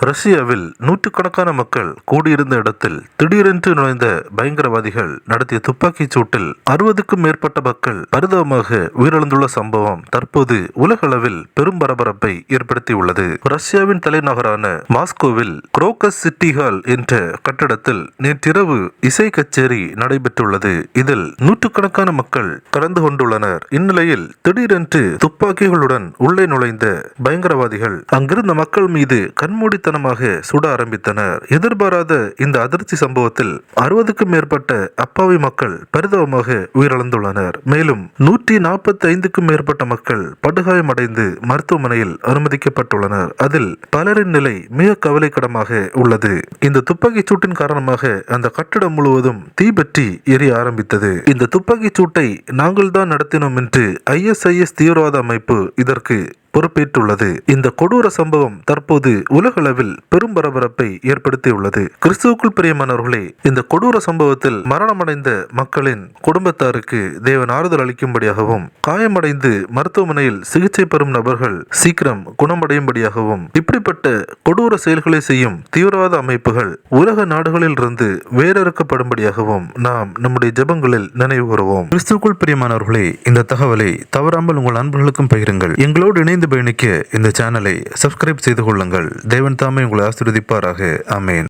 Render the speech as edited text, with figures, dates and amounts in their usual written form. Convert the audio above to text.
ரஷ்யாவில் நூற்றுக்கணக்கான மக்கள் கூடியிருந்த இடத்தில் திடீரென்று நுழைந்த பயங்கரவாதிகள் நடத்திய துப்பாக்கிச் சூட்டில் 60க்கும் மேற்பட்ட மக்கள் பரிதாபமாக உயிரிழந்துள்ள சம்பவம் தற்போது உலக அளவில் பெரும் பரபரப்பை ஏற்படுத்தியுள்ளது. ரஷ்யாவின் தலைநகரான மாஸ்கோவில் குரோக்கஸ் சிட்டி ஹால் என்ற கட்டடத்தில் நேற்றிரவு இசை கச்சேரி நடைபெற்றுள்ளது. இதில் நூற்றுக்கணக்கான மக்கள் கலந்து கொண்டுள்ளனர். இந்நிலையில் திடீரென்று துப்பாக்கிகளுடன் உள்ளே நுழைந்த பயங்கரவாதிகள் அங்கிருந்த மக்கள் மீது கண்மூடித்தனமாக சுட ஆரம்பித்தனர். எதிர்பாராத இந்த அதிர்ச்சி சம்பவத்தில் 60க்கும் மேற்பட்ட அப்பாவி மக்கள் பரிதாபமாக உயிரிழந்துள்ளனர். மேலும் 145க்கும் மேற்பட்ட மக்கள் படுகாயமடைந்து மருத்துவமனையில் அனுமதிக்கப்பட்டுள்ளனர். அதில் பலரின் நிலை மிக கவலைக்கிடமாக உள்ளது. இந்த துப்பாக்கிச் சூட்டின் காரணமாக அந்த கட்டிடம் முழுவதும் தீப்பற்றி எரிய ஆரம்பித்தது. இந்த துப்பாக்கிச் சூட்டை நாங்கள் தான் நடத்தினோம் என்று ISIS தீவிரவாத அமைப்பு இதற்கு பொறுப்பேற்றுள்ளது. இந்த கொடூர சம்பவம் தற்போது உலகளவில் பெரும் பரபரப்பை ஏற்படுத்தியுள்ளது. கிறிஸ்துவுக்குள் பிரியமானவர்களே, இந்த கொடூர சம்பவத்தில் மரணமடைந்த மக்களின் குடும்பத்தாருக்கு தேவன் ஆறுதல் அளிக்கும்படியாகவும், காயமடைந்து மருத்துவமனையில் சிகிச்சை பெறும் நபர்கள் சீக்கிரம் குணமடையும்படியாகவும், இப்படிப்பட்ட கொடூர செயல்களை செய்யும் தீவிரவாத அமைப்புகள் உலக நாடுகளில் இருந்து வேறறுக்கப்படும்படியாகவும் நாம் நம்முடைய ஜெபங்களில் நினைவு கூறுவோம். கிறிஸ்துவுக்குள் பிரியமானவர்களே, இந்த தகவலை தவறாமல் உங்கள் நண்பர்களுக்கும் பகிருங்கள். எங்களோடு இணைந்து பயணிக்க இந்த சேனலை சப்ஸ்கிரைப் செய்து கொள்ளுங்கள். தேவன் தாமே உங்களை ஆசீர்வதிப்பாராக. ஆமென்.